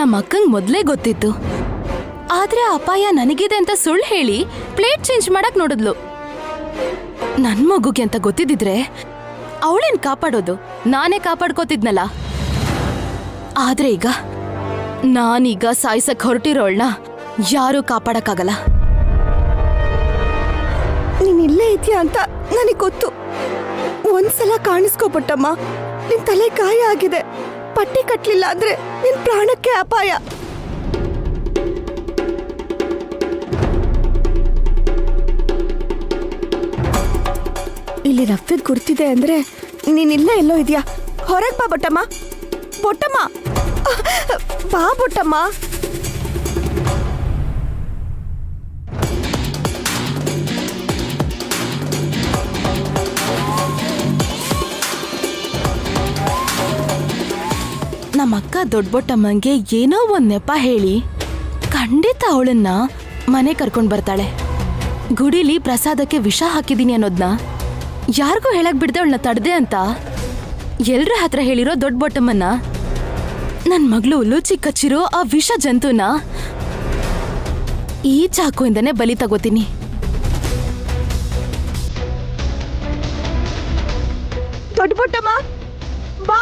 ನಮ್ಮ ಅಕ್ಕಂಗ್ ಮೊದ್ಲೇ ಗೊತ್ತಿತ್ತು. ಆದ್ರೆ ಅಪಾಯ ನನಗಿದೆ ಅಂತ ಸುಳ್ಳು ಹೇಳಿ ಪ್ಲೇಟ್ ಚೇಂಜ್ ಮಾಡಕ್ ನೋಡಿದ್ಲು. ನನ್ ಮಗುಗೆ ಅಂತ ಗೊತ್ತಿದ್ರೆ ಅವಳೇನ್ ಕಾಪಾಡೋದು, ನಾನೇ ಕಾಪಾಡ್ಕೋತಿದ್ನಲ್ಲ. ಆದ್ರೆ ಈಗ ನಾನೀಗ ಸಾಯ್ಸಕ್ ಹೊರಟಿರೋಳ್ನ ಯಾರೂ ಕಾಪಾಡಕ್ಕಾಗಲ್ಲ. ನೀನ್ ಇಲ್ಲೇ ಇದೆಯಾ ಅಂತ ನನಗ್ ಗೊತ್ತು. ಒಂದ್ಸಲ ಕಾಣಿಸ್ಕೋಬಿಟ್ಟಮ್ಮ. ನಿನ್ ತಲೆ ಗಾಯ ಆಗಿದೆ. ಪಟ್ಟಿ ಕಟ್ಲಿಲ್ಲ ಅಂದ್ರೆ ನಿನ್ ಪ್ರಾಣಕ್ಕೆ ಅಪಾಯ. ಇಲ್ಲಿ ರಕ್ತದ ಗುರ್ತಿದೆ ಅಂದ್ರೆ ನೀನ್ ಇಲ್ಲೇ ಎಲ್ಲೋ ಇದೆಯಾ. ಹೊರಗ್ ಬಾ ಬೊಟ್ಟಮ್ಮ. ಬೊಟ್ಟಮ್ಮ ಬಾ ಬೊಟ್ಟಮ್ಮ. ನಮ್ಮಕ್ಕ ದೊಡ್ಡಬೊಟ್ಟಮ್ಮಂಗೆ ಏನೋ ಒಂದ್ ನೆಪ ಹೇಳಿ ಖಂಡಿತ ಅವಳನ್ನ ಮನೆ ಕರ್ಕೊಂಡ್ ಬರ್ತಾಳೆ. ಗುಡಿಲಿ ಪ್ರಸಾದಕ್ಕೆ ವಿಷ ಹಾಕಿದೀನಿ ಅನ್ನೋದ್ನ ಯಾರಿಗೂ ಹೇಳಕ್ ಬಿಡ್ದೆ ಅವಳನ್ನ ತಡ್ದೆ ಅಂತ ಎಲ್ರ ಹತ್ರ ಹೇಳಿರೋ ದೊಡ್ಡಬೊಟ್ಟಮ್ಮನ್ನ ನನ್ ಮಗಳು ಲೂಚಿ ಕಚ್ಚಿರೋ ಆ ವಿಷ ಜಂತುನ ಈ ಚಾಕುಯಿಂದನೇ ಬಲಿ ತಗೋತೀನಿ. ದೊಡ್ಡಬೊಟ್ಟಮ್ಮ ಬಾ.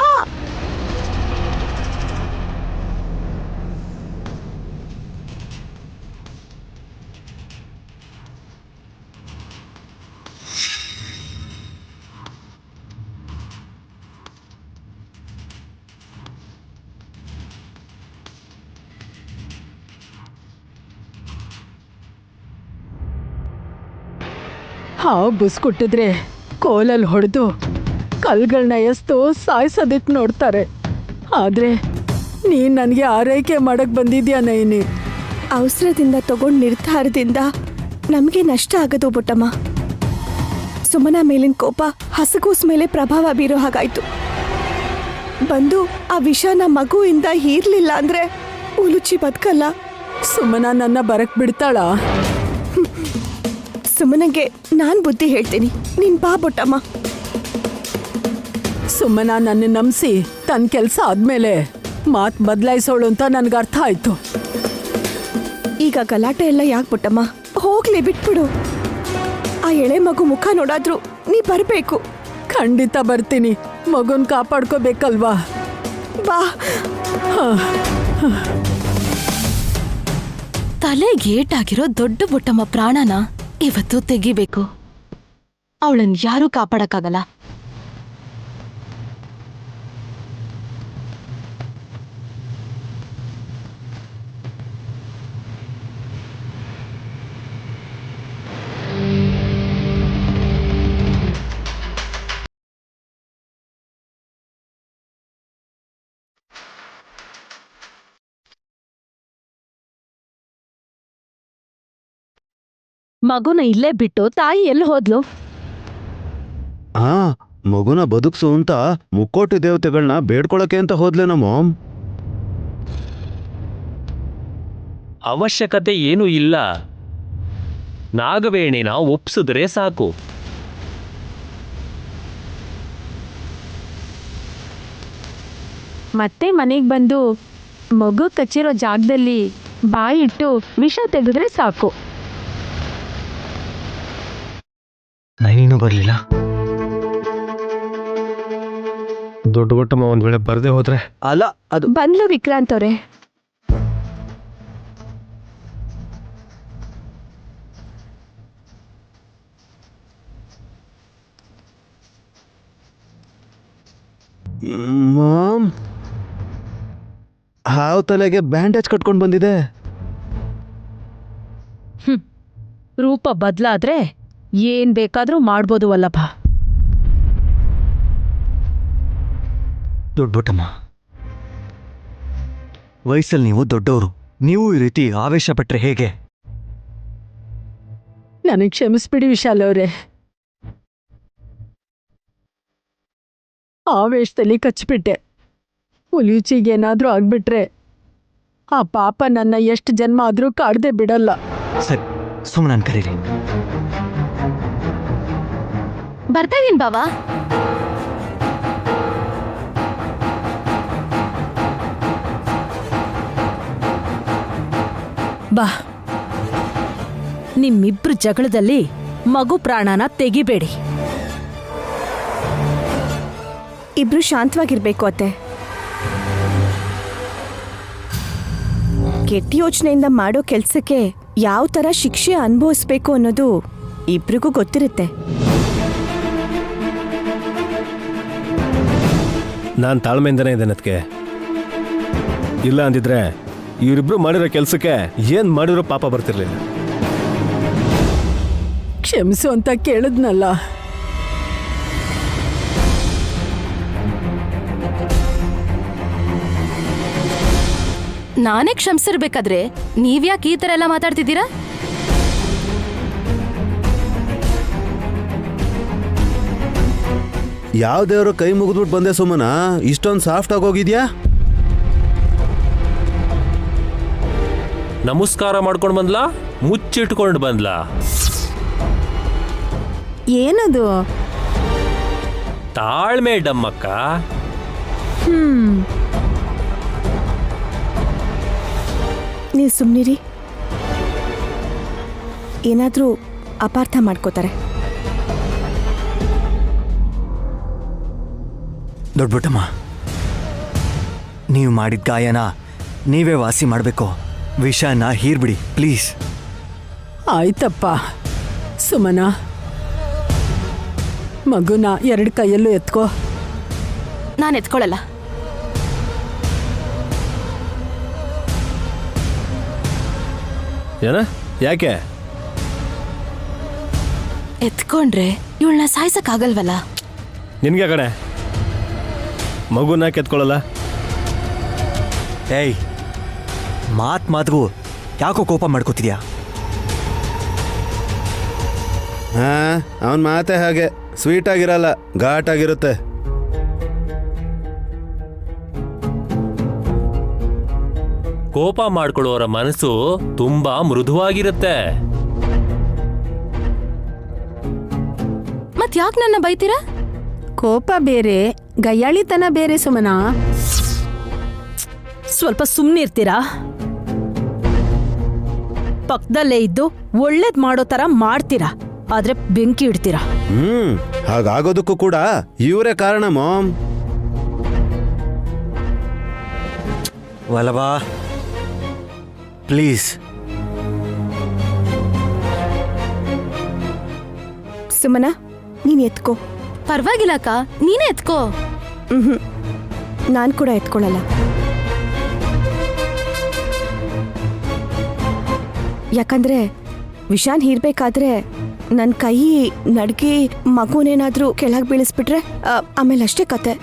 ಹಾವು ಬುಸ್ಕೊಟ್ಟಿದ್ರೆ ಕೋಲಲ್ಲಿ ಹೊಡೆದು ಕಲ್ಗಳನ್ನ ಎಸ್ತು ಸಾಯಿಸೋದಿಕ್ ನೋಡ್ತಾರೆ. ಆದ್ರೆ ನೀನ್ ನನಗೆ ಆರೈಕೆ ಮಾಡಕ್ ಬಂದಿದ್ಯಾ ನೈನಿ. ಅವಸರದಿಂದ ತಗೊಂಡ್ ನಿರ್ಧಾರದಿಂದ ನಮ್ಗೆ ನಷ್ಟ ಆಗದು ಬೊಟ್ಟಮ್ಮ. ಸುಮನ ಮೇಲಿನ ಕೋಪ ಹಸಗೂಸ್ ಮೇಲೆ ಪ್ರಭಾವ ಬೀರೋ ಹಾಗಾಯ್ತು. ಬಂದು ಆ ವಿಷನ ಮಗುವಿಂದ ಹೀರ್ಲಿಲ್ಲ ಅಂದ್ರೆ ಉಲುಚಿ ಬದುಕಲ್ಲ. ಸುಮನ ನನ್ನ ಬರಕ್ ಬಿಡ್ತಾಳ? ಸುಮನಗೆ ನಾನ್ ಬುದ್ಧಿ ಹೇಳ್ತೀನಿ. ನೀನ್ ಬಾ ಬೊಟ್ಟಮ್ಮ. ಸುಮನ ನನ್ನ ನಂಬಿಸಿ ತನ್ನ ಕೆಲಸ ಆದ್ಮೇಲೆ ಮಾತ್ ಬದಲಾಯಿಸೋಳು ಅಂತ ನನ್ಗೆ ಅರ್ಥ ಆಯ್ತು. ಈಗ ಗಲಾಟೆ ಎಲ್ಲ ಯಾಕೆ ಬೊಟ್ಟಮ್ಮ? ಹೋಗ್ಲಿ ಬಿಟ್ಬಿಡು. ಆ ಎಳೆ ಮಗು ಮುಖ ನೋಡಾದ್ರು ನೀ ಬರ್ಬೇಕು. ಖಂಡಿತ ಬರ್ತೀನಿ. ಮಗುನ್ ಕಾಪಾಡ್ಕೋಬೇಕಲ್ವಾ? ಬಾ. ತಲೆಗೇಟಾಗಿರೋ ದೊಡ್ಡ ಬೊಟ್ಟಮ್ಮ ಪ್ರಾಣನ ಇವತ್ತು ತೆಗಿಬೇಕು. ಅವಳನ್ ಯಾರೂ ಕಾಪಾಡಕ್ಕಾಗಲ್ಲ. ಮಗುನ ಇಲ್ಲೇ ಬಿಟ್ಟು ತಾಯಿ ಎಲ್ಲಿ ಹೋದ್ಲು? ಮಗುನ ಬದುಕ್ಸು ಅಂತ ಮುಕ್ಕೋಟಿ ದೇವತೆಗಳನ್ನ ಬೇಡ್ಕೊಳಕ್ಕೆ ಅಂತ ಹೋದ್ಲೆ ನಮ್ಮ ಮಾಮ್. ಅವಶ್ಯಕತೆ ಏನೂ ಇಲ್ಲ. ನಾಗವೇಣಿನ ಒಪ್ಸಿದ್ರೆ ಸಾಕು. ಮತ್ತೆ ಮನೆಗೆ ಬಂದು ಮಗು ಕಚ್ಚಿರೋ ಜಾಗದಲ್ಲಿ ಬಾಯಿಟ್ಟು ವಿಷ ತೆಗೆದ್ರೆ ಸಾಕು. ನೈನೂ ಬರ್ಲಿಲ್ಲ. ದೊಡ್ಡ ಬೊಟ್ಟಮ್ಮ ಒಂದ್ ವೇಳೆ ಬರ್ದೇ ಹೋದ್ರೆ? ಅಲ್ಲ, ಅದು ಬಂದ್ಲು ವಿಕ್ರಾಂತ್ ಅವ್ರೆ. ಮಾಮ್, ಹಾವು ತಲೆಗೆ ಬ್ಯಾಂಡೇಜ್ ಕಟ್ಕೊಂಡು ಬಂದಿದೆ. ರೂಪ ಬದಲಾದ್ರೆ ಏನ್ ಬೇಕಾದ್ರೂ ಮಾಡ್ಬೋದು ವಲ್ಲಭ. ದೊಡ್ಡಬೊಟ್ಟಮ್ಮ, ವಯಸ್ಸಲ್ಲಿ ನೀವು ದೊಡ್ಡವರು. ನೀವು ಈ ರೀತಿ ಆವೇಶ ಪಟ್ರೆ ಹೇಗೆ? ನನಗೆ ಕ್ಷಮಿಸ್ಬಿಡಿ ವಿಶಾಲ್ ಅವ್ರೆ. ಆವೇಶದಲ್ಲಿ ಕಚ್ಬಿಟ್ಟೆ. ಹುಲಿಯುಚಿಗೇನಾದ್ರೂ ಆಗ್ಬಿಟ್ರೆ ಆ ಪಾಪ ನನ್ನ ಎಷ್ಟು ಜನ್ಮ ಆದ್ರೂ ಕಾಡ್ದೆ ಬಿಡಲ್ಲ. ಸರಿ, ಸುಮ್ಮನೆ ಕರೀರಿ. ಬರ್ತಾ ಇದೀನ್ ಬಾವಾ. ಬಾ, ನಿಮ್ಮಿಬ್ರು ಜಗಳದಲ್ಲಿ ಮಗು ಪ್ರಾಣನ ತೆಗಿಬೇಡಿ. ಇಬ್ರು ಶಾಂತವಾಗಿರ್ಬೇಕು ಅತ್ತೆ. ಕೆಟ್ಟ ಯೋಚನೆಯಿಂದ ಮಾಡೋ ಕೆಲ್ಸಕ್ಕೆ ಯಾವ ಥರ ಶಿಕ್ಷೆ ಅನುಭವಿಸ್ಬೇಕು ಅನ್ನೋದು ಇಬ್ರಿಗೂ ಗೊತ್ತಿರುತ್ತೆ. ನಾನು ತಾಳ್ಮೆಯಿಂದನೇ ಇದ್ದೇನೆ ಅದಕ್ಕೆ. ಇಲ್ಲ ಅಂದಿದ್ರೆ ಇವರಿಬ್ರು ಮಾಡಿರೋ ಕೆಲಸಕ್ಕೆ ಏನು ಮಾಡಿರೋ ಪಾಪ ಬರ್ತಿರ್ಲಿಲ್ಲ. ಕ್ಷಮಿಸು ಅಂತ ಕೇಳಿದ್ನಲ್ಲ. ನಾನೇ ಕ್ಷಮಿಸಿರ್ಬೇಕಾದ್ರೆ ನೀವ್ಯಾಕೆ ಈ ಥರ ಎಲ್ಲ ಮಾತಾಡ್ತಿದ್ದೀರಾ? ಯಾವ ದೇವರು ಕೈ ಮುಗಿದ್ಬಿಟ್ಟು ಬಂದೆ ಸುಮನ, ಇಷ್ಟೊಂದು ಸಾಫ್ಟ್ ಆಗೋಗಿದ್ಯಾ? ನಮಸ್ಕಾರ ಮಾಡ್ಕೊಂಡು ಬಂದ್ಲಾ, ಮುಚ್ಚಿಟ್ಕೊಂಡು ಬಂದ್ಲಾ? ಏನದು? ತಾಳ್ಮೆ ಡಮ್ಮಕ್ಕ. ನೀವು ಸುಮ್ಮನಿರಿ, ಏನಾದರೂ ಅಪಾರ್ಥ ಮಾಡ್ಕೋತಾರೆ. ದೊಡ್ಡಬುಟ್ಟಮ್ಮ, ನೀವು ಮಾಡಿದ ಗಾಯನ ನೀವೇ ವಾಸಿ ಮಾಡಬೇಕು. ವಿಷನ ಹೀರ್ಬಿಡಿ ಪ್ಲೀಸ್. ಆಯ್ತಪ್ಪ. ಸುಮನ, ಮಗುನ 2 ಕೈಯಲ್ಲೂ ಎತ್ಕೋ. ನಾನು ಎತ್ಕೊಳ್ಳಲ್ಲ. ಏನ? ಯಾಕೆ? ಎತ್ಕೊಂಡ್ರೆ ಇವಳನ್ನ ಸಾಯ್ಸಕ್ಕಾಗಲ್ವಲ್ಲ. ನಿನ್ಗೆ ಕಣೆ, ಮಗುನ ಕೆತ್ಕೊಳ್ಳಲ್ಲ. ಏಯ್, ಮಾತಿಗೂ ಯಾಕೋ ಕೋಪ ಮಾಡ್ಕೋತಿದ್ಯಾ? ಹಾ, ಅವನ ಮಾತೆ ಹಾಗೆ ಸ್ವೀಟ್ ಆಗಿರಲ್ಲ, ಘಾಟ್ ಆಗಿರುತ್ತೆ. ಕೋಪ ಮಾಡ್ಕೊಳ್ಳೋರ ಮನಸ್ಸು ತುಂಬಾ ಮೃದುವಾಗಿರುತ್ತೆ. ಮತ್ ಯಾಕೆ ನನ್ನ ಬೈತೀರಾ? ಕೋಪ ಬೇರೆ, ಗಯ್ಯಾಳಿತನ ಬೇರೆ ಸುಮನ. ಸ್ವಲ್ಪ ಸುಮ್ಮನಿರ್ತೀರಾ? ಪಕ್ಕದಲ್ಲೇ ಇದ್ದು ಒಳ್ಳೇದ್ ಮಾಡೋ ತರ ಮಾಡ್ತೀರಾ, ಆದ್ರೆ ಬೆಂಕಿ ಇಡ್ತೀರಾ. ಹಾಗಾಗೋದಕ್ಕೂ ಕೂಡ ಇವರೇ ಕಾರಣ ಮಾಮ್. ವಲ್ಲಭ ಪ್ಲೀಸ್. ಸುಮನ, ನೀನು ಎತ್ಕೋ. ಪರವಾಗಿಲ್ಲ ಅಕ್ಕ, ನೀನೇ ಎತ್ಕೋ. ನಾನು ಕೂಡ ಎತ್ಕೊಳ್ಳಲ್ಲ. ಯಾಕಂದ್ರೆ ವಿಷಾನ್ ಹೀರ್ಬೇಕಾದ್ರೆ ನನ್ನ ಕೈ ನಡ್ಗಿ ಮಗುನೇನಾದ್ರೂ ಕೆಳಗೆ ಬೀಳಿಸ್ಬಿಟ್ರೆ ಆಮೇಲೆ ಅಷ್ಟೇ ಕತೆ.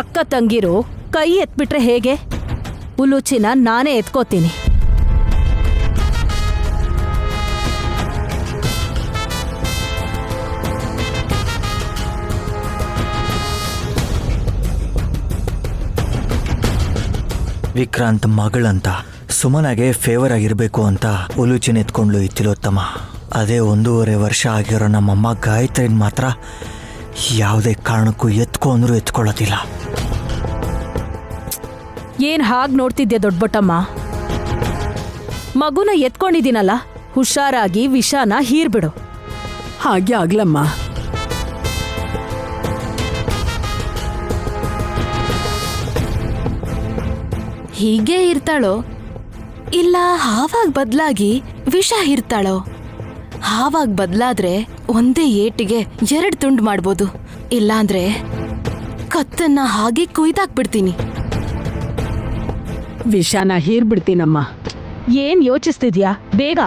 ಅಕ್ಕ ತಂಗಿರು ಕೈ ಎತ್ಬಿಟ್ರೆ ಹೇಗೆ? ಉಲುಚಿನ ನಾನೇ ಎತ್ಕೋತೀನಿ. ವಿಕ್ರಾಂತ್ ಮಗಳಂತ ಸುಮನಾಗೆ ಫೇವರ್ ಆಗಿರಬೇಕು ಅಂತ ಉಲುಚಿನ ಎತ್ಕೊಂಡ್ಲು ಈ ತಿಲೋತ್ತಮ. ಅದೇ 1.5 ವರ್ಷ ಆಗಿರೋ ನಮ್ಮಮ್ಮ ಗಾಯತ್ರಿನ ಮಾತ್ರ ಯಾವುದೇ ಕಾರಣಕ್ಕೂ ಎತ್ಕೊ ಅಂದ್ರೂ ಎತ್ಕೊಳ್ಳೋದಿಲ್ಲ. ಏನ್ ಹಾಗ್ ನೋಡ್ತಿದ್ದೆ ದೊಡ್ಡಬೊಟ್ಟಮ್ಮ? ಮಗುನ ಎತ್ಕೊಂಡಿದ್ದೀನಲ್ಲ, ಹುಷಾರಾಗಿ ವಿಷಾನ ಹೀರ್ಬಿಡು. ಹಾಗೆ ಆಗ್ಲಮ್ಮ. ಹೀಗೆ ಇರ್ತಾಳೋ ಇಲ್ಲ ಹಾವಾಗ್ ಬದ್ಲಾಗಿ ವಿಷ ಇರ್ತಾಳೋ? ಹಾವಾಗ್ ಬದ್ಲಾದ್ರೆ ಒಂದೇ ಏಟಿಗೆ 2 ತುಂಡು ಮಾಡ್ಬೋದು, ಇಲ್ಲಾಂದ್ರೆ ಕತ್ತನ್ನ ಹಾಗೆ ಕುಯ್ದಾಕ್ಬಿಡ್ತೀನಿ. ವಿಷಾನ ಹೀರ್ಬಿಡ್ತೀನಮ್ಮ. ಏನ್ ಯೋಚಿಸ್ತಿದ್ಯಾ? ಬೇಗ.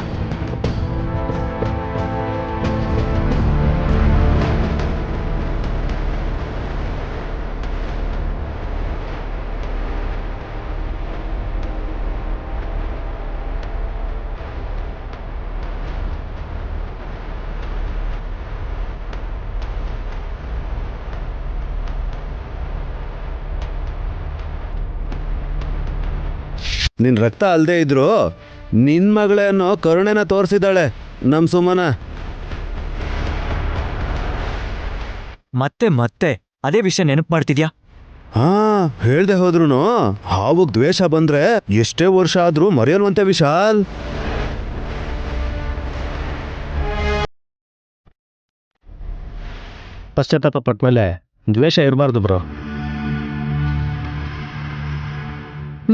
ನಿನ್ ರಕ್ತ ಅಲ್ದೇ ಇದ್ರು ನಿನ್ ಮಗಳೇ ಅನ್ನೋ ಕರುಣೆನ ತೋರಿಸಿದಾಳೆ ನಮ್ ಸುಮನ. ಮತ್ತೆ ಮತ್ತೆ ಅದೇ ವಿಷಯ ನೆನಪು ಮಾಡ್ತಿದ್ಯಾ? ಹಾ, ಹೇಳ್ದೆ ಹೋದ್ರುನು ಹಾವುಗ್ ದ್ವೇಷ ಬಂದ್ರೆ ಎಷ್ಟೇ ವರ್ಷ ಆದ್ರೂ ಮರೆಯಲ್ವಂತೆ ವಿಶಾಲ್. ಪಶ್ಚಾತ್ತಾಪ ಪಟ್ಮೇಲೆ ದ್ವೇಷ ಇರಬಾರ್ದು ಬ್ರೋ.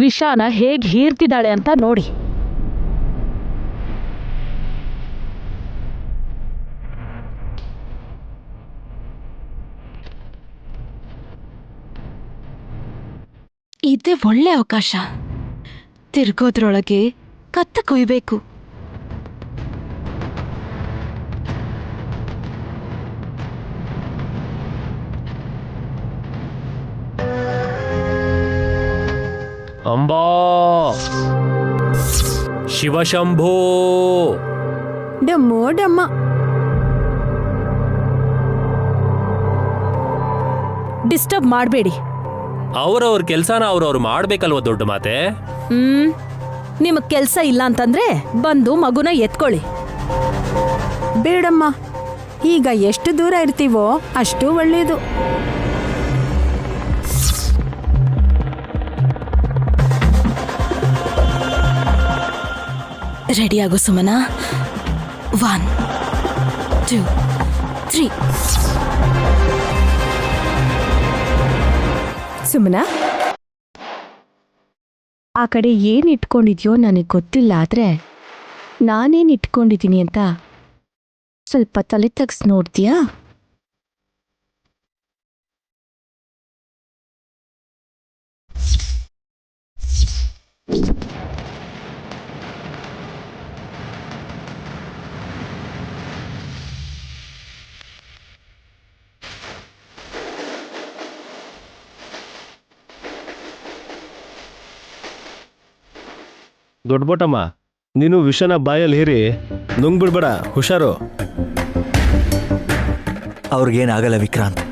ವಿಷಾನ ಹೇಗ್ ಹೀರ್ತಿದ್ದಾಳೆ ಅಂತ ನೋಡಿ. ಇದೇ ಒಳ್ಳೆ ಅವಕಾಶ. ತಿರ್ಗೋದ್ರೊಳಗೆ ಕತ್ತ ಕೊಯ್ಬೇಕು. ಅಂಬಾ ಶಿವಶಂಭೋ. ಡಮ್ಮೋ ಡಮ್ಮ. ಡಿಸ್ಟರ್ಬ್ ಮಾಡಬೇಡಿ. ಅವ್ರವ್ರ ಕೆಲ್ಸನ ಅವ್ರವ್ರು ಮಾಡ್ಬೇಕಲ್ವ ದೊಡ್ಡ ಮಾತೆ. ನಿಮಗ್ ಕೆಲ್ಸ ಇಲ್ಲ ಅಂತಂದ್ರೆ ಬಂದು ಮಗುನ ಎತ್ಕೊಳ್ಳಿ. ಬೇಡಮ್ಮ, ಈಗ ಎಷ್ಟು ದೂರ ಇರ್ತೀವೋ ಅಷ್ಟು ಒಳ್ಳೇದು. ರೆಡಿಯಾಗು ಸುಮನಾ. 1 2 3. ಸುಮನಾ, ಆ ಕಡೆ ಏನ್ ಇಟ್ಕೊಂಡಿದ್ಯೋ ನನಗೆ ಗೊತ್ತಿಲ್ಲ, ಆದ್ರೆ ನಾನೇನ್ ಇಟ್ಕೊಂಡಿದ್ದೀನಿ ಅಂತ ಸ್ವಲ್ಪ ತಲೆ ತಗ್ಸ್ ನೋಡ್ತೀಯಾ? ದೊಡ್ಡಬೋಟಮ್ಮ, ನೀನು ವಿಷನ ಬಾಯಲ್ಲಿ ಹೇರಿ ನುಂಗ್ಬಿಡ್ಬೇಡ, ಹುಷಾರು. ಅವ್ರಿಗೇನಾಗಲ್ಲ ವಿಕ್ರಾಂತ್.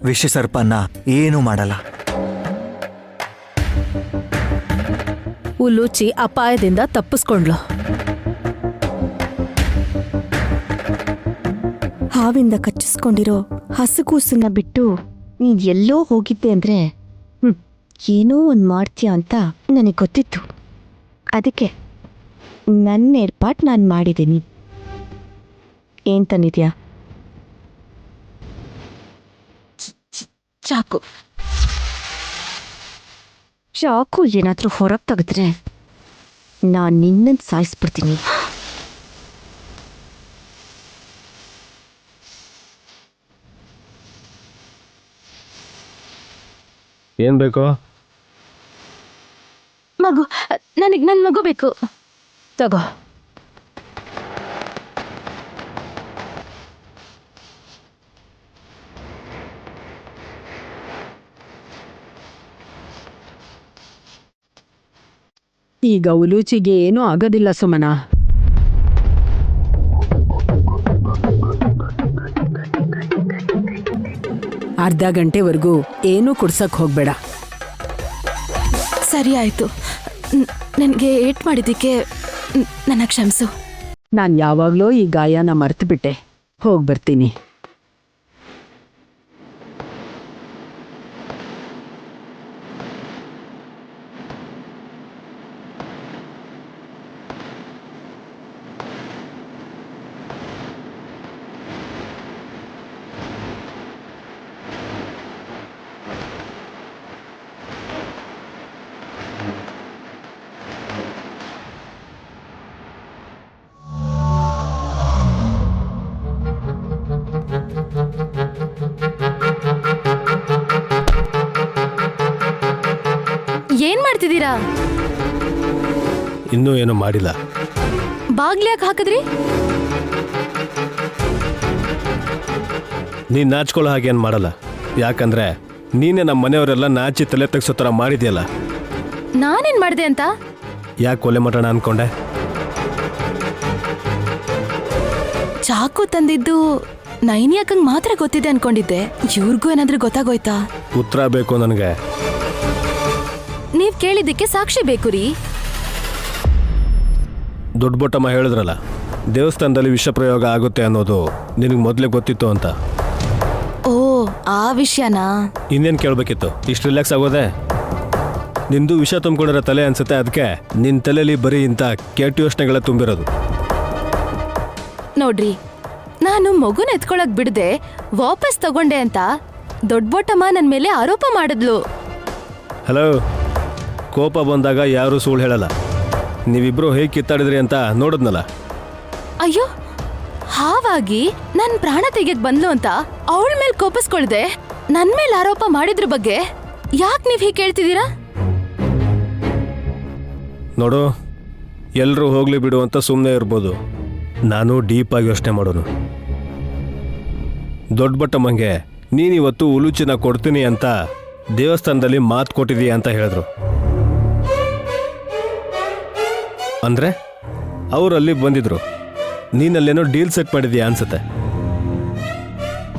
ವಿಷ ಸರ್ಪನ್ನ ಏನೂ ಮಾಡಲ್ಲ. ಉಲ್ಲೂಚಿ ಅಪಾಯದಿಂದ ತಪ್ಪಿಸ್ಕೊಂಡ್ಲು. ಹಾವಿಂದ ಕಚ್ಚಿಸ್ಕೊಂಡಿರೋ ಹಸುಗೂಸನ್ನ ಬಿಟ್ಟು ನೀನ್ ಎಲ್ಲೋ ಹೋಗಿದ್ದೆ ಅಂದ್ರೆ ಏನೋ ಒಂದು ಮಾಡ್ತೀಯ ಅಂತ ನನಗೆ ಗೊತ್ತಿತ್ತು. ಅದಕ್ಕೆ ನನ್ನ ಏರ್ಪಾಟ್ ನಾನು ಮಾಡಿದ್ದೀನಿ. ಏನ್ ತಂದಿದ್ಯಾ? ಚಾಕು. ಚಾಕು ಏನಾದರೂ ಹೊರಗೆ ತೆಗೆದ್ರೆ ನಾನು ನಿನ್ನನ್ನು ಸಾಯಿಸ್ಬಿಡ್ತೀನಿ. ಏನ್ ಬೇಕೋ? ಮಗು. ನನಗೆ ನನ್ನ ಮಗು ಬೇಕು. ತಗೋ. ಈಗ ಉಲೂಚಿಗೆ ಏನೂ ಆಗೋದಿಲ್ಲ ಸುಮನ. ಅರ್ಧ ಗಂಟೆವರೆಗೂ ಏನೂ ಕುಡ್ಸಕ್ ಹೋಗ್ಬೇಡ. ಸರಿ ಆಯ್ತು. ನನಗೆ ಏಟ್ ಮಾಡಿದ್ದಕ್ಕೆ ನನ್ನ ಕ್ಷಮಿಸು. ನಾನು ಯಾವಾಗಲೂ ಈ ಗಾಯನ ಮರ್ತು ಬಿಟ್ಟೆ. ಹೋಗಿ ಬರ್ತೀನಿ. ಏನ್ ಮಾಡ್ತಿದ್ದೀರಾ? ಇನ್ನೂ ಏನು ಮಾಡಿಲ್ಲ. ಬಾಗ್ಲು ಯಾಕೆ ಹಾಕಿದ್ರಿ? ನೀನ್ ನಾಚ್ಕೊಳ್ಳೋ ಹಾಗೆ ಏನು ಮಾಡಲ್ಲ. ಯಾಕಂದ್ರೆ ನೀನೇ ನಮ್ಮ ಮನೆಯವರೆಲ್ಲ ನಾಚಿ ತಲೆ ತೆಗ್ಸೋ ಥರ ಮಾಡಿದ್ಯಲ್ಲ. ನಾನೇನ್ ಮಾಡಿದೆ ಅಂತ? ಯಾಕೆ ಕೊಲೆ ಮಾಡೋಣ ಅನ್ಕೊಂಡೆ? ಚಾಕು ತಂದಿದ್ದು ನೈನಿ ಅಕ್ಕಂಗ್ ಮಾತ್ರ ಗೊತ್ತಿದೆ ಅನ್ಕೊಂಡಿದ್ದೆ. ಇವ್ರಿಗೂ ಏನಾದ್ರೂ ಗೊತ್ತಾಗೋಯ್ತಾ? ಉತ್ತರ ಬೇಕು ನನಗೆ. ನೀವ್ ಕೇಳಿದ್ದಕ್ಕೆ ಸಾಕ್ಷಿ ಬೇಕು ರೀ. ದೊಡ್ಡ ಬೊಟ್ಟಮ್ಮ ಹೇಳಿದ್ರಲ್ಲ, ದೇವಸ್ಥಾನದಲ್ಲಿ ವಿಷ ಪ್ರಯೋಗ ಆಗುತ್ತೆ ಅನ್ನೋದು ನಿನಗೆ ಮೊದಲೇ ಗೊತ್ತಿತ್ತು ಅಂತ. ಓ ಆ ವಿಷಯನಾ? ಇನ್ನೇನು ಕೇಳಬೇಕಿತ್ತು? ಇಷ್ಟು ರಿಲ್ಯಾಕ್ಸ್ ಆಗೋದೆ? ನಿಂದು ವಿಷ ತುಂಬಿಕೊಂಡಿರೋ ತಲೆ ಅನ್ಸುತ್ತೆ, ಅದಕ್ಕೆ ನಿನ್ನ ತಲೆಯಲ್ಲಿ ಬರೀ ಇಂಥ ಕೆಟ್ಟ ಯೋಚನೆಗಳ ತುಂಬಿರೋದು. ನೋಡ್ರಿ, ನಾನು ಮಗುನ ಎತ್ಕೊಳಕ್ ಬಿಡದೆ ವಾಪಸ್ ತಗೊಂಡೆ ಅಂತ ದೊಡ್ಡಬೊಟ್ಟಮ್ಮ ನನ್ನ ಮೇಲೆ ಆರೋಪ ಮಾಡಿದ್ಲು. ಹಲೋ, ಕೋಪ ಬಂದಾಗ ಯಾರೂ ಸುಳ್ಳು ಹೇಳಲ್ಲ. ನೀವಿಬ್ರು ಹೇಗೆ ಕಿತ್ತಾಡಿದ್ರಿ ಅಂತ ನೋಡಿದ್ನಲ್ಲ. ಅಯ್ಯೋ, ಹಾವಾಗಿ ನನ್ ಪ್ರಾಣ ತೆಗೆಯಕ್ ಬಂದ್ಲು ಅಂತ ಅವಳ ಮೇಲೆ ಕೋಪಿಸ್ಕೊಳ್ದೆ ನನ್ ಮೇಲೆ ಆರೋಪ ಮಾಡಿದ್ರ ಬಗ್ಗೆ ಯಾಕೆ ನೀವ್ ಹೀಗೆ ಕೇಳ್ತಿದ್ದೀರಾ? ನೋಡು, ಎಲ್ಲರೂ ಹೋಗ್ಲಿ ಬಿಡು ಅಂತ ಸುಮ್ಮನೆ ಇರ್ಬೋದು. ನಾನು ಡೀಪಾಗಿ ಯೋಚನೆ ಮಾಡೋನು. ದೊಡ್ಡ ಬಟ್ಟಮ್ಮಂಗೆ ನೀನಿವತ್ತು ಉಲುಚಿನ ಕೊಡ್ತೀನಿ ಅಂತ ದೇವಸ್ಥಾನದಲ್ಲಿ ಮಾತು ಕೊಟ್ಟಿದೀಯ ಅಂತ ಹೇಳಿದ್ರು. ಅಂದರೆ ಅವರು ಅಲ್ಲಿ ಬಂದಿದ್ರು, ನೀನಲ್ಲೇನೋ ಡೀಲ್ ಸೆಟ್ ಮಾಡಿದೀಯ ಅನ್ಸುತ್ತೆ.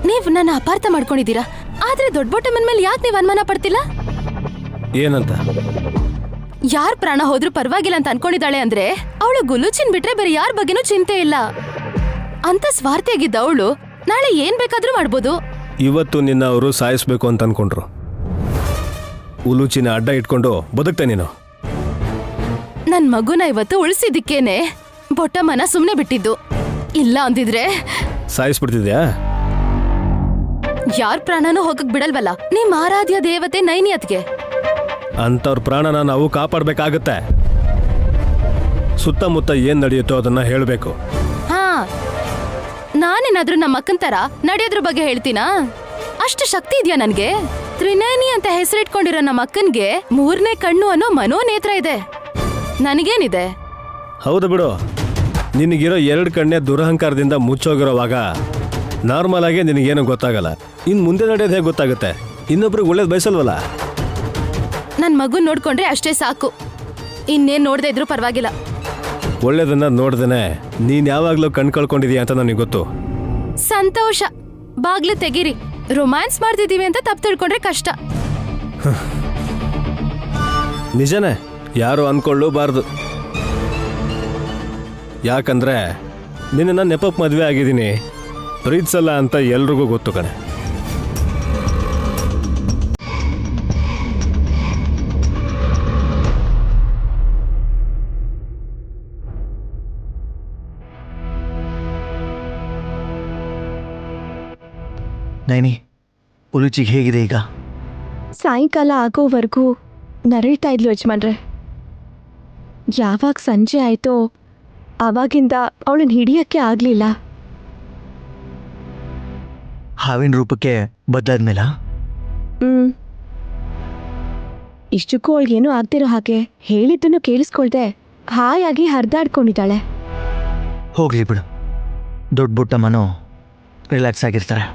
ನೀವ್ ನನ್ನ ಅಪಾರ್ಥ ಮಾಡ್ಕೊಂಡಿದ್ದೀರಾ. ಆದ್ರೆ ದೊಡ್ಡಬೊಟ್ಟಮ್ಮನ ಮೇಲೆ ಯಾಕೆ ನೀವ್ ಅನುಮಾನ ಪಡ್ತಿಲ್ಲ? ಏನಂತ? ಯಾರ್ ಪ್ರಾಣ ಹೋದ್ರೂ ಪರವಾಗಿಲ್ಲ ಅಂತ ಅನ್ಕೊಂಡಿದ್ದಾಳೆ ಅಂದ್ರೆ ಅವಳು ಗುಲುಚಿನ್ ಬಿಟ್ರೆ ಬೇರೆ ಯಾರ ಬಗ್ಗೆನೂ ಚಿಂತೆ ಇಲ್ಲ ಅಂತ ಸ್ವಾರ್ಥಿಯಾಗಿದ್ದ ಅವಳು ನಾಳೆ ಏನ್ ಬೇಕಾದ್ರೂ ಮಾಡ್ಬೋದು. ಇವತ್ತು ನಿನ್ನ ಅವರು ಸಾಯಿಸ್ಬೇಕು ಅಂತ ಅನ್ಕೊಂಡ್ರು. ಉಲುಚಿನ ಅಡ್ಡ ಇಟ್ಕೊಂಡು ಬದುಕ್ತೆ ನೀನು. ನನ್ ಮಗುನ ಇವತ್ತು ಉಳಿಸಿದಿಕ್ಕೇನೆ ಬೊಟ್ಟಮ್ಮನ ಸುಮ್ನೆ ಬಿಟ್ಟಿದ್ದು. ಇಲ್ಲ ಅಂದಿದ್ರೆ ಸಾಯಿಸ್ಬಿಡ್ತಿದ್ಯಾ? ಯಾರ್ ಪ್ರಾಣನೂ ಹೋಗಕ್ ಬಿಡಲ್ವಲ್ಲ ನಿಮ್ ಆರಾಧ್ಯ ದೇವತೆ ನೈನಿಯತ್ಗೆ. ಅಂಥವ್ರ ಪ್ರಾಣನ ನಾವು ಕಾಪಾಡಬೇಕಾಗತ್ತೆ. ಸುತ್ತಮುತ್ತ ಏನ್ ನಡೆಯುತ್ತೋ ಅದನ್ನ ಹೇಳಬೇಕು. ಹಾ, ನಾನೇನಾದ್ರೂ ನಮ್ಮ ಅಕ್ಕನ್ ತರ ನಡೆಯೋದ್ರ ಬಗ್ಗೆ ಹೇಳ್ತೀನಾ? ಅಷ್ಟು ಶಕ್ತಿ ಇದೆಯಾ ನನ್ಗೆ? ತ್ರಿನಯನಿ ಅಂತ ಹೆಸರಿಟ್ಕೊಂಡಿರೋ ನಮ್ಮ ಅಕ್ಕನ್ಗೆ 3ನೇ ಕಣ್ಣು ಅನ್ನೋ ಮನೋನೇತ್ರ ಇದೆ. ನನಗೇನಿದೆ? ಹೌದು ಬಿಡು, ನಿನಗಿರೋ 2 ಕಣ್ಣೆ ದುರಹಂಕಾರದಿಂದ ಮುಚ್ಚೋಗಿರೋವಾಗ ನಾರ್ಮಲ್ ಆಗಿ ನಿನಗೇನು ಗೊತ್ತಾಗಲ್ಲ. ಇನ್ನು ಮುಂದೆ ನಡೆಯೋದು ಹೇಗೆ ಗೊತ್ತಾಗುತ್ತೆ? ಇನ್ನೊಬ್ರಿಗೆ ಒಳ್ಳೇದು ಬಯಸಲ್ವಲ್ಲ. ನನ್ ಮಗುನ್ ನೋಡ್ಕೊಂಡ್ರೆ ಅಷ್ಟೇ ಸಾಕು, ಇನ್ನೇನ್ ನೋಡ್ದೆ ಇದ್ರೂ ಪರವಾಗಿಲ್ಲ. ಒಳ್ಳೇದನ್ನ ನೋಡ್ದೇನೆ ನೀನ್ ಯಾವಾಗ್ಲೂ ಕಣ್ ಕಳ್ಕೊಂಡಿದೀಯ ಅಂತ ನನಗೆ ಗೊತ್ತು. ಸಂತೋಷ. ಬಾಗ್ಲು ತೆಗೀರಿ. ರೊಮ್ಯಾನ್ಸ್ ಮಾಡ್ತಿದೀವಿ ಅಂತ ತಪ್ಪು ತಿಳ್ಕೊಂಡ್ರೆ ಕಷ್ಟ. ನಿಜನೇ, ಯಾರು ಅನ್ಕೊಳ್ಳಬಾರ್ದು. ಯಾಕಂದ್ರೆ ನಿನ್ನ ನೆಪಕ್ಕೆ ಮದುವೆ ಆಗಿದ್ದೀನಿ, ಪ್ರೀತಿಸಲ್ಲ ಅಂತ ಎಲ್ರಿಗೂ ಗೊತ್ತು ಕಣೆ. ನೈನಿ, ಉಲುಚಿಗೆ ಹೇಗಿದೆ ಈಗ? ಸಾಯಂಕಾಲ ಆಗೋವರೆಗೂ ನರಳ್ತಾ ಇದ್ಲು ಯಜಮಾನ್ರೆ. ಯಾವಾಗ ಸಂಜೆ ಆಯ್ತೋ ಆವಾಗಿಂದ ಅವಳನ್ನ ಹಿಡಿಯಕ್ಕೆ ಆಗ್ಲಿಲ್ಲ. ಹಾವಿನ ರೂಪಕ್ಕೆ ಬದಲಾದ್ಮೇಲ? ಇಷ್ಟಕ್ಕೂ ಅವಳಿಗೇನೂ ಆಗ್ದಿರೋ ಹಾಗೆ ಹೇಳಿದ್ದನ್ನು ಕೇಳಿಸ್ಕೊಳ್ದೆ ಹಾಯಾಗಿ ಹರಿದಾಡ್ಕೊಂಡಿದ್ದಾಳೆ. ಹೋಗ್ಲಿ ಬಿಡು, ದೊಡ್ಡ ಬುಟ್ಟಮ್ಮನೂ ರಿಲ್ಯಾಕ್ಸ್ ಆಗಿರ್ತಾರೆ.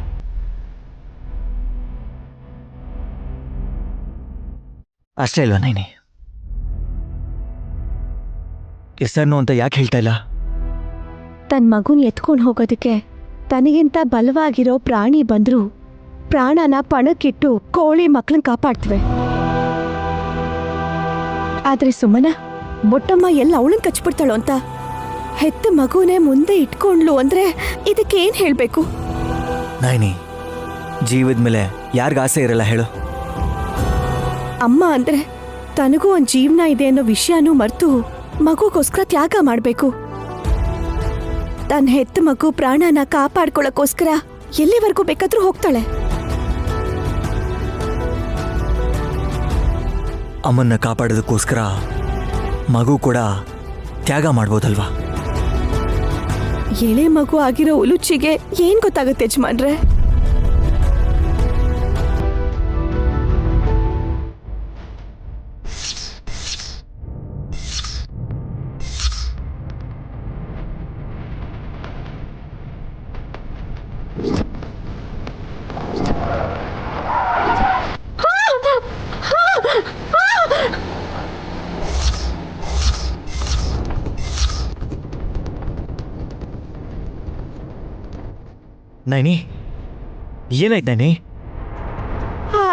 ಅಷ್ಟೇ ಇಲ್ವಾ ನೈನಿ? ಹೆಸರನ್ನು ಅಂತ ಯಾಕೆ ಹೇಳ್ತಾ ಇಲ್ಲ? ತನ್ನ ಮಗುನ ಎತ್ಕೊಂಡು ಹೋಗೋದಕ್ಕೆ ತನಗಿಂತ ಬಲವಾಗಿರೋ ಪ್ರಾಣಿ ಬಂದರೂ ಪ್ರಾಣನ ಪಣಕ್ಕಿಟ್ಟು ಕೋಳಿ ಮಕ್ಕಳನ್ನ ಕಾಪಾಡ್ತವೆ. ಆದ್ರೆ ಸುಮನ, ಬೊಟ್ಟಮ್ಮ ಎಲ್ಲ ಅವಳನ್ನ ಕಚ್ಬಿಡ್ತಾಳೋ ಅಂತ ಹೆತ್ತ ಮಗುನೇ ಮುಂದೆ ಇಟ್ಕೊಂಡ್ಲು ಅಂದ್ರೆ ಇದಕ್ಕೇನ್ ಹೇಳ್ಬೇಕು? ನೈನಿ, ಜೀವದ ಮೇಲೆ ಯಾರಿಗ ಆಸೆ ಇರಲ್ಲ ಹೇಳು? ಅಮ್ಮ ಅಂದ್ರೆ ತನಗೂ ಒಂದ್ ಜೀವನ ಇದೆ ಅನ್ನೋ ವಿಷಯನೂ ಮರ್ತು ಮಗುಗೋಸ್ಕರ ತ್ಯಾಗ ಮಾಡ್ಬೇಕು. ತನ್ನ ಹೆತ್ತ ಮಗು ಪ್ರಾಣನ ಕಾಪಾಡ್ಕೊಳ್ಳೋಕ್ಕೋಸ್ಕರ ಎಲ್ಲಿವರೆಗೂ ಬೇಕಾದ್ರೂ ಹೋಗ್ತಾಳೆ. ಅಮ್ಮನ್ನ ಕಾಪಾಡೋದಕ್ಕೋಸ್ಕರ ಮಗು ಕೂಡ ತ್ಯಾಗ ಮಾಡ್ಬೋದಲ್ವಾ? ಎಳೆ ಮಗು ಆಗಿರೋ ಉಲುಚಿಗೆ ಏನ್ ಗೊತ್ತಾಗುತ್ತೆ ಯಜಮಾನ್ರೆ? ನೈನಿ, ಏನಾಯ್ತು ನೈನಿ?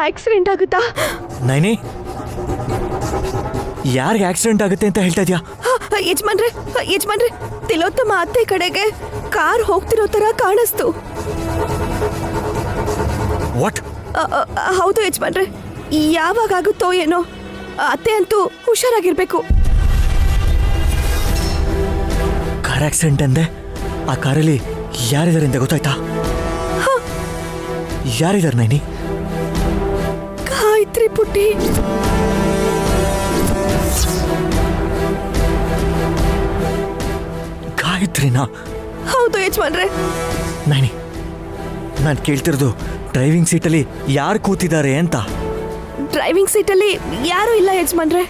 ಆಕ್ಸಿಡೆಂಟ್ ಆಗುತ್ತಾ? ನೈನಿ, ಯಾರಿಗೆ ಆಕ್ಸಿಡೆಂಟ್ ಆಗುತ್ತೆ ಅಂತ ಹೇಳ್ತಾ ಇದ್ಯಾ? ಯಜಮಾನ್ರೆ ಯಜಮಾನ್ರೆ, ತಿಲೋತ್ತಮ ಅತ್ತೆ ಕಡೆಗೆ ಕಾರ್ ಹೋಗ್ತಿರೋ ತರ ಕಾಣಿಸ್ತು. ವಾಟ್? ಹೌದು ಯಜಮಾನ್ರೆ, ಯಾವಾಗ ಆಗುತ್ತೋ ಏನೋ. ಅತ್ತೆ ಅಂತೂ ಹುಷಾರಾಗಿರ್ಬೇಕು. ಕಾರ್ ಆಕ್ಸಿಡೆಂಟ್ ಅಂದೆ? ಆ ಕಾರಲ್ಲಿ ಯಾರಿದ್ದಾರೆ ಅಂತ ಗೊತ್ತಾಯ್ತಾ? ಯಾರಿದ್ದಾರೆ ನೈನಿ? ಗಾಯತ್ರಿ ಪುಟ್ಟಿ. ಗಾಯತ್ರಿನಾ? ಹೌದು ಯಜಮಾನ್ರೆ. ನೈನಿ, ನಾನು ಕೇಳ್ತಿರೋದು ಡ್ರೈವಿಂಗ್ ಸೀಟಲ್ಲಿ ಯಾರು ಕೂತಿದ್ದಾರೆ ಅಂತ. ಡ್ರೈವಿಂಗ್ ಸೀಟಲ್ಲಿ ಯಾರೂ ಇಲ್ಲ ಯಜಮಾನ್ರೆ.